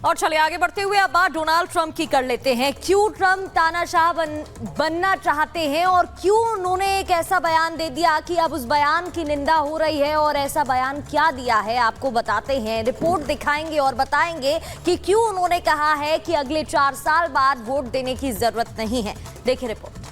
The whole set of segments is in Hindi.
और चलिए आगे बढ़ते हुए अब बात डोनाल्ड ट्रंप की कर लेते हैं। क्यों ट्रंप तानाशाह बनना चाहते हैं और क्यों उन्होंने एक ऐसा बयान दे दिया कि अब उस बयान की निंदा हो रही है, और ऐसा बयान क्या दिया है आपको बताते हैं, रिपोर्ट दिखाएंगे और बताएंगे कि क्यों उन्होंने कहा है कि अगले 4 साल बाद वोट देने की जरूरत नहीं है। देखिए रिपोर्ट।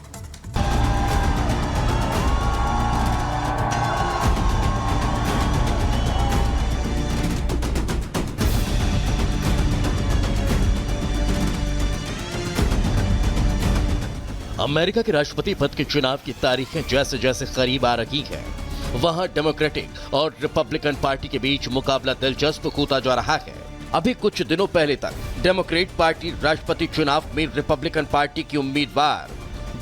अमेरिका के राष्ट्रपति पद के चुनाव की तारीखें जैसे जैसे करीब आ रही है, वहां डेमोक्रेटिक और रिपब्लिकन पार्टी के बीच मुकाबला दिलचस्प होता जा रहा है। अभी कुछ दिनों पहले तक डेमोक्रेट पार्टी राष्ट्रपति चुनाव में रिपब्लिकन पार्टी की उम्मीदवार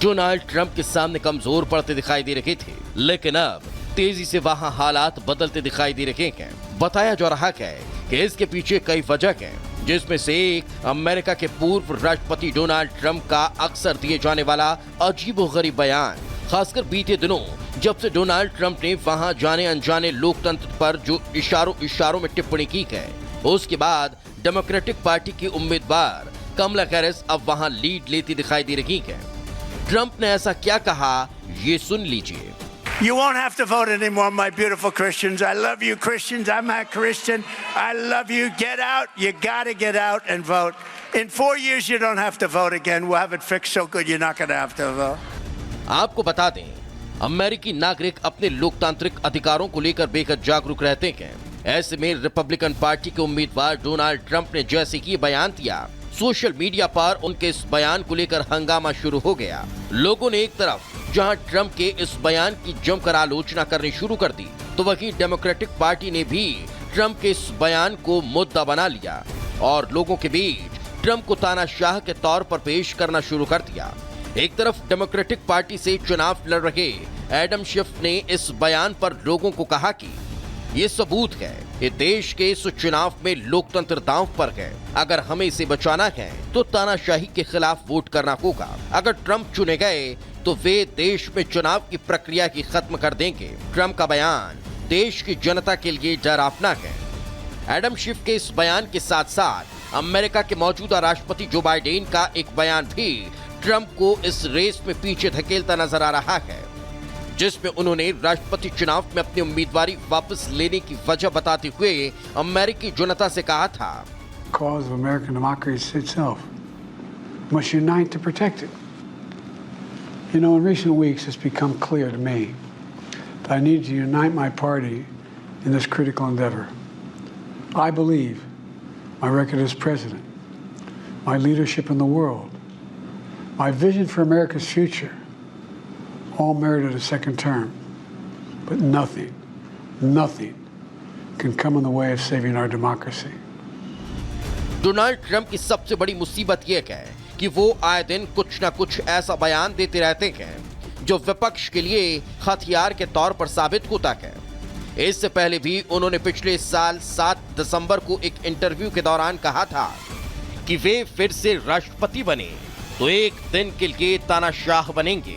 डोनाल्ड ट्रंप के सामने कमजोर पड़ते दिखाई दे रहे थे, लेकिन अब तेजी से वहां हालात बदलते दिखाई दे रहे हैं। बताया जा रहा है कि इसके पीछे कई वजह हैं, जिसमें से एक अमेरिका के पूर्व राष्ट्रपति डोनाल्ड ट्रंप का अक्सर दिए जाने वाला अजीबोगरीब बयान, खासकर बीते दिनों जब से डोनाल्ड ट्रंप ने वहां जाने अनजाने लोकतंत्र पर जो इशारों में टिप्पणी की है, उसके बाद डेमोक्रेटिक पार्टी की उम्मीदवार कमला हैरिस अब वहां लीड लेती दिखाई दे रही है। ट्रंप ने ऐसा क्या कहा, ये सुन लीजिए। You won't have to vote anymore, my beautiful Christians. I love you, Christians. I'm a Christian. I love you. Get out. You got to get out and vote. In 4 years, you don't have to vote again. We'll have it fixed so good you're not going to have to vote. आपको बता दें, अमेरिकी नागरिक अपने लोकतांत्रिक अधिकारों को लेकर बेहद जागरूक रहते हैं। ऐसे में रिपब्लिकन पार्टी के उम्मीदवार डोनाल्ड ट्रंप ने जैसे कि बयान दिया, सोशल मीडिया पर उनके इस बयान को लेकर हंगामा शुरू हो गया। लोगों ने एक तरफ जहां ट्रंप के इस बयान की जमकर आलोचना करनी शुरू कर दी, तो वहीं डेमोक्रेटिक पार्टी ने भी ट्रंप के इस बयान को मुद्दा बना लिया और लोगों के बीच ट्रंप को तानाशाह के तौर पर पेश करना शुरू कर दिया। एक तरफ डेमोक्रेटिक पार्टी से चुनाव लड़ रहे एडम शिफ ने इस बयान पर लोगों को कहा कि ये सबूत है कि देश के इस चुनाव में लोकतंत्र दांव पर है। अगर हमें इसे बचाना है तो तानाशाही के खिलाफ वोट करना होगा। अगर ट्रंप चुने गए तो वे देश में चुनाव की प्रक्रिया की खत्म कर देंगे। ट्रंप का बयान देश की जनता के लिए डरावना है। एडम शिफ के इस बयान के साथ साथ अमेरिका के मौजूदा राष्ट्रपति जो बाइडेन का एक बयान भी ट्रंप को इस रेस में पीछे धकेलता नजर आ रहा है, जिसमें उन्होंने राष्ट्रपति चुनाव में अपनी उम्मीदवारी वापस लेने की वजह बताते हुए अमेरिकी जनता से कहा था, cause of American democracy itself must unite to protect it. You know, in recent weeks it's become clear to me that I need to unite my party in this critical endeavor. I believe my record as president, my leadership in the world, my vision for America's future all merited a second term, but nothing can come in the way of saving our democracy. Donald Trump की सबसे बड़ी मुसीबत यह है कि वो आए दिन कुछ न कुछ ऐसा बयान देते रहते हैं जो विपक्ष के लिए हथियार के तौर पर साबित होता है। इससे पहले भी उन्होंने पिछले साल 7 दिसंबर को एक इंटरव्यू के दौरान कहा था कि वे फिर से राष्ट्रपति बने तो एक दिन के लिए तानाशाह बनेंगे।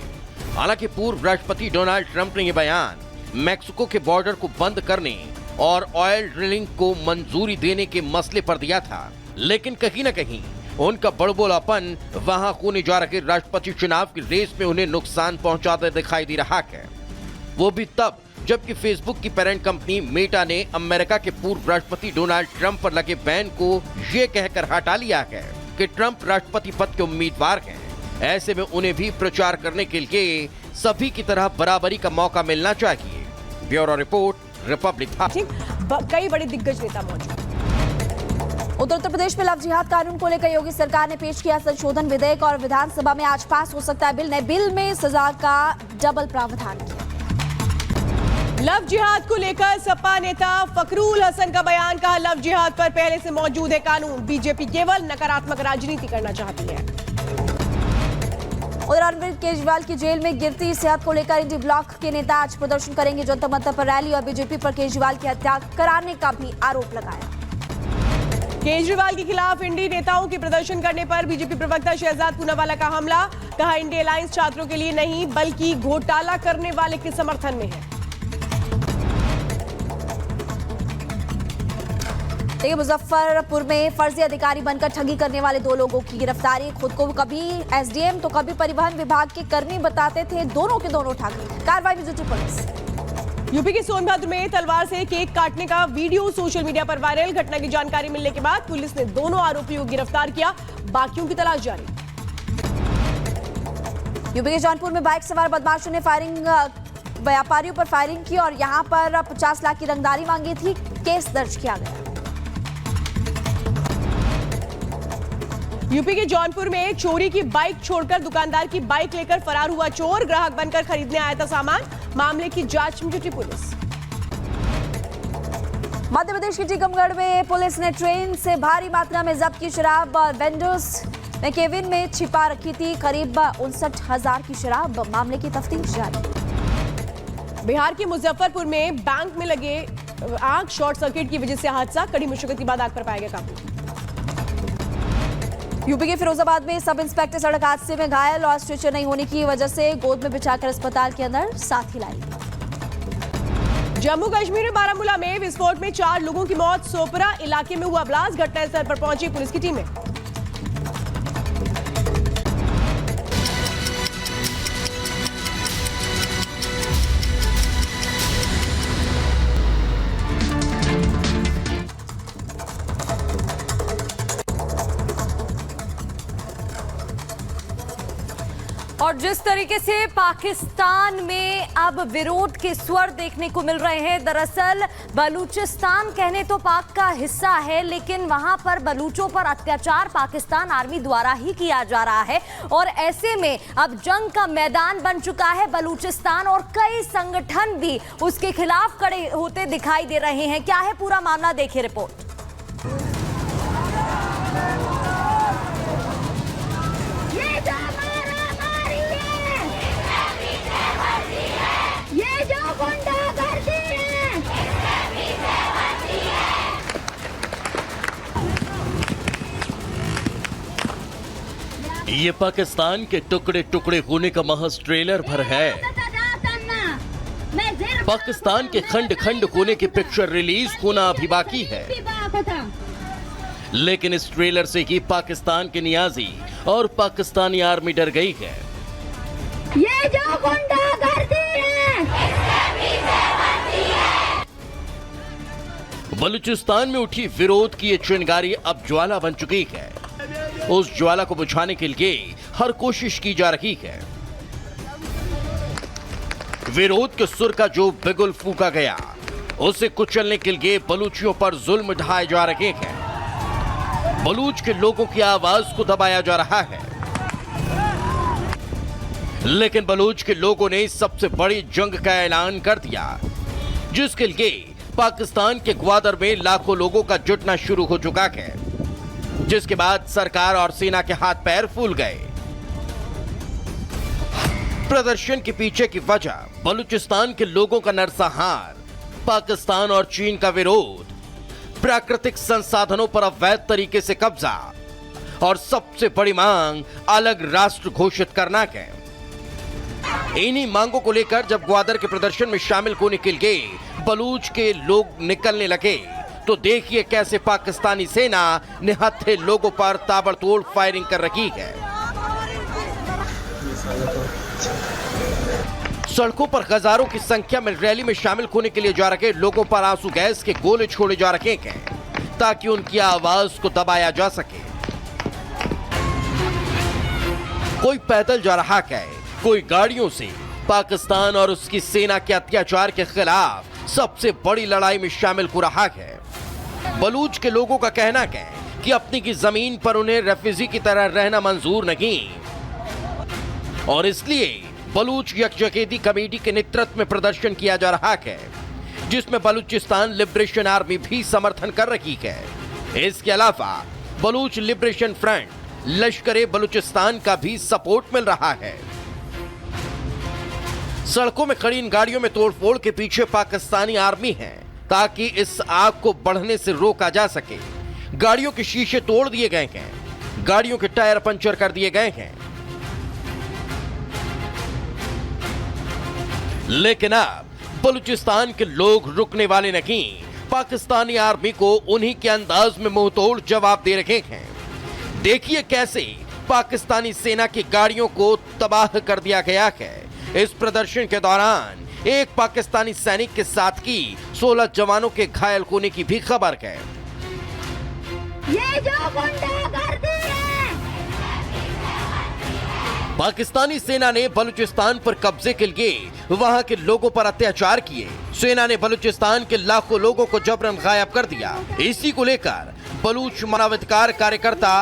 हालांकि पूर्व राष्ट्रपति डोनाल्ड ट्रंप ने यह बयान मैक्सिको के बॉर्डर को बंद करने और ऑयल ड्रिलिंग को मंजूरी देने के मसले पर दिया था, लेकिन कहीं न कहीं उनका बड़बोलापन वहां होने जा रहे राष्ट्रपति चुनाव की रेस में उन्हें नुकसान पहुंचाते दिखाई दे रहा है। वो भी तब जबकि फेसबुक की पेरेंट कंपनी मेटा ने अमेरिका के पूर्व राष्ट्रपति डोनाल्ड ट्रंप पर लगे बैन को ये कहकर हटा लिया है कि ट्रंप राष्ट्रपति पद के उम्मीदवार हैं। ऐसे में उन्हें भी प्रचार करने के लिए सभी की तरह बराबरी का मौका मिलना चाहिए। Bureau report, Republic. कई बड़े दिग्गज नेता मौजूद। उत्तर प्रदेश में लव जिहाद कानून को लेकर योगी सरकार ने पेश किया संशोधन विधेयक और विधानसभा में आज पास हो सकता है बिल। नए बिल में सजा का डबल प्रावधान किया। लव जिहाद को लेकर सपा नेता फखरुल हसन का बयान, कहा लव जिहाद पर पहले से मौजूद है कानून, बीजेपी केवल नकारात्मक राजनीति करना चाहती है। उधर अरविंद केजरीवाल की जेल में गिरती सेहत को लेकर इंडी ब्लॉक के नेता आज प्रदर्शन करेंगे। जंतर मंतर पर रैली और बीजेपी पर केजरीवाल की हत्या कराने का भी आरोप लगाया। केजरीवाल के खिलाफ इंडी नेताओं के प्रदर्शन करने पर बीजेपी प्रवक्ता शहजाद पूनावाला का हमला, कहा इंडी अलायंस छात्रों के लिए नहीं बल्कि घोटाला करने वाले के समर्थन में है। देखिए, मुजफ्फरपुर में फर्जी अधिकारी बनकर ठगी करने वाले 2 लोगों की गिरफ्तारी। खुद को कभी एसडीएम तो कभी परिवहन विभाग के कर्मी बताते थे, दोनों के दोनों ठग। कार्रवाई में जुटी पुलिस। यूपी के सोनभद्र में तलवार से केक काटने का वीडियो सोशल मीडिया पर वायरल। घटना की जानकारी मिलने के बाद पुलिस ने दोनों आरोपियों को गिरफ्तार किया, बाकियों की तलाश जारी। यूपी के जौनपुर में बाइक सवार बदमाशों ने व्यापारियों पर फायरिंग की और यहां पर 50 लाख की रंगदारी मांगी थी। केस दर्ज किया गया। यूपी के जौनपुर में चोरी की बाइक छोड़कर दुकानदार की बाइक लेकर फरार हुआ चोर। ग्राहक बनकर खरीदने आया था सामान। मामले की जांच में जुटी पुलिस। मध्य प्रदेश के टीकमगढ़ में पुलिस ने ट्रेन से भारी मात्रा में जब्त की शराब। वेंडर्स ने केबिन में छिपा रखी थी करीब 59,000 की शराब। मामले की तफ्तीश जारी। बिहार के मुजफ्फरपुर में बैंक में लगे आग शॉर्ट सर्किट की वजह से हादसा। कड़ी मुश्किल के बाद आग पर पाया गया काबू। यूपी के फिरोजाबाद में सब इंस्पेक्टर सड़क हादसे में घायल और स्ट्रेचर नहीं होने की वजह से गोद में बिछाकर अस्पताल के अंदर साथी लाई। जम्मू कश्मीर में बारामूला में विस्फोट में 4 लोगों की मौत। सोपरा इलाके में हुआ ब्लास्ट। घटनास्थल पर पहुंची पुलिस की टीमें। और जिस तरीके से पाकिस्तान में अब विरोध के स्वर देखने को मिल रहे हैं, दरअसल बलूचिस्तान कहने तो पाक का हिस्सा है, लेकिन वहां पर बलूचों पर अत्याचार पाकिस्तान आर्मी द्वारा ही किया जा रहा है। और ऐसे में अब जंग का मैदान बन चुका है बलूचिस्तान और कई संगठन भी उसके खिलाफ खड़े होते दिखाई दे रहे हैं। क्या है पूरा मामला, देखिए रिपोर्ट। ये पाकिस्तान के टुकड़े टुकड़े होने का महज ट्रेलर भर है। पाकिस्तान के खंड खंड होने की पिक्चर रिलीज होना अभी बाकी है, लेकिन इस ट्रेलर से ही पाकिस्तान के नियाजी और पाकिस्तानी आर्मी डर गई है। ये जो गुंडागर्दी है, बलूचिस्तान में उठी विरोध की ये चिंगारी अब ज्वाला बन चुकी है। उस ज्वाला को बुझाने के लिए हर कोशिश की जा रही है। विरोध के सुर का जो बिगुल फूका गया, उसे कुचलने के लिए बलूचियों पर जुल्म ढाए जा रहे हैं। बलूच के लोगों की आवाज को दबाया जा रहा है, लेकिन बलूच के लोगों ने सबसे बड़ी जंग का ऐलान कर दिया, जिसके लिए पाकिस्तान के ग्वादर में लाखों लोगों का जुटना शुरू हो चुका है, जिसके बाद सरकार और सेना के हाथ पैर फूल गए। प्रदर्शन के पीछे की वजह बलूचिस्तान के लोगों का नरसंहार, पाकिस्तान और चीन का विरोध, प्राकृतिक संसाधनों पर अवैध तरीके से कब्जा और सबसे बड़ी मांग अलग राष्ट्र घोषित करना है। इन्हीं मांगों को लेकर जब ग्वादर के प्रदर्शन में शामिल होने के लिए बलूच के लोग निकलने लगे, तो देखिए कैसे पाकिस्तानी सेना निहत्थे लोगों पर ताबड़तोड़ फायरिंग कर रही है। सड़कों पर हजारों की संख्या में रैली में शामिल होने के लिए जा रहे लोगों पर आंसू गैस के गोले छोड़े जा रहे हैं, ताकि उनकी आवाज को दबाया जा सके। कोई पैदल जा रहा है, कोई गाड़ियों से। पाकिस्तान और उसकी सेना के अत्याचार के खिलाफ सबसे बड़ी लड़ाई में शामिल हो रहा है। बलूच के लोगों का कहना है कि अपनी की जमीन पर उन्हें रेफ्यूजी की तरह रहना मंजूर नहीं, और इसलिए बलूच यकजहती कमेटी के नेतृत्व में प्रदर्शन किया जा रहा है, जिसमें बलूचिस्तान लिबरेशन आर्मी भी समर्थन कर रही है। इसके अलावा बलूच लिबरेशन फ्रंट, लश्कर बलूचिस्तान का भी सपोर्ट मिल रहा है। सड़कों में खड़ी इन गाड़ियों में तोड़फोड़ के पीछे पाकिस्तानी आर्मी है, ताकि इस आग को बढ़ने से रोका जा सके। गाड़ियों के शीशे तोड़ दिए गए हैं, गाड़ियों के टायर पंचर कर दिए गए हैं। लेकिन अब बलूचिस्तान के लोग रुकने वाले नहीं। पाकिस्तानी आर्मी को उन्हीं के अंदाज में मुंहतोड़ जवाब दे रहे हैं। देखिए कैसे पाकिस्तानी सेना की गाड़ियों को तबाह कर दिया गया है। इस प्रदर्शन के दौरान एक पाकिस्तानी सैनिक के साथ की 16 जवानों के घायल होने की भी खबर है। ये जो गुंडागर्दी है, पाकिस्तानी सेना ने बलूचिस्तान पर कब्जे के लिए वहां के लोगों पर अत्याचार किए। सेना ने बलूचिस्तान के लाखों लोगों को जबरन गायब कर दिया। इसी को लेकर बलूच मानवाधिकार कार्यकर्ता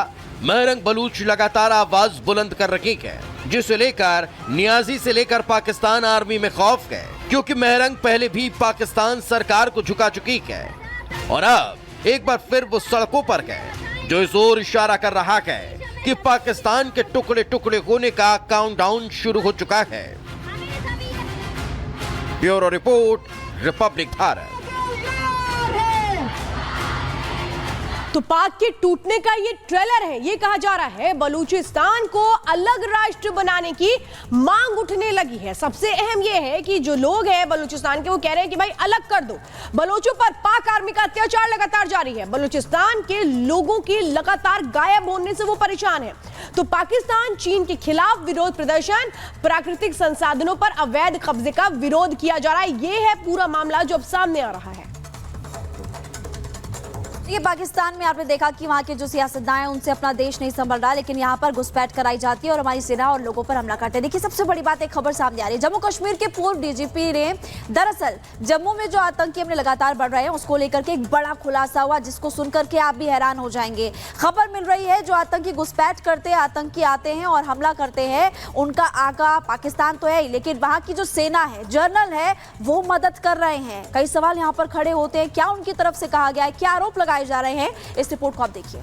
महरंग बलूच लगातार आवाज बुलंद कर रही है, जिसे लेकर नियाजी से लेकर पाकिस्तान आर्मी में खौफ है, क्योंकि महरंग पहले भी पाकिस्तान सरकार को झुका चुकी है और अब एक बार फिर वो सड़कों पर है, जो जोर इशारा कर रहा है कि पाकिस्तान के टुकड़े टुकड़े होने का काउंटडाउन शुरू हो चुका है। Bureau report, Republic Bharat. तो पाक के टूटने का ये ट्रेलर है। ये कहा जा रहा है बलूचिस्तान को अलग राष्ट्र बनाने की मांग उठने लगी है। सबसे अहम ये है कि जो लोग हैं बलूचिस्तान के, वो कह रहे हैं कि भाई अलग कर दो। बलोचों पर पाक आर्मी का अत्याचार लगातार जारी है। बलूचिस्तान के लोगों के लगातार गायब होने से वो परेशान है। तो पाकिस्तान चीन के खिलाफ विरोध प्रदर्शन, प्राकृतिक संसाधनों पर अवैध कब्जे का विरोध किया जा रहा है। ये है पूरा मामला जो अब सामने आ रहा है। ये पाकिस्तान में आपने देखा कि वहां के जो सियासतदान हैं उनसे अपना देश नहीं संभल रहा, लेकिन यहाँ पर घुसपैठ कराई जाती है और हमारी सेना और लोगों पर हमला करते हैं। देखिए सबसे बड़ी बात, एक खबर सामने आ रही है। जम्मू कश्मीर के पूर्व डीजीपी ने दरअसल जम्मू में जो आतंकी हमले लगातार बढ़ रहे हैं उसको लेकर के एक बड़ा खुलासा हुआ, जिसको सुनकर के आप भी हैरान हो जाएंगे। खबर मिल रही है जो आतंकी घुसपैठ करते हैं, आतंकी आते हैं और हमला करते हैं, उनका आका पाकिस्तान तो है ही, लेकिन वहां की जो सेना है, जनरल है, वो मदद कर रहे हैं। कई सवाल यहाँ पर खड़े होते हैं, क्या उनकी तरफ से कहा गया है, क्या आरोप लगाए जा रहे हैं। इस रिपोर्ट को आप देखिए।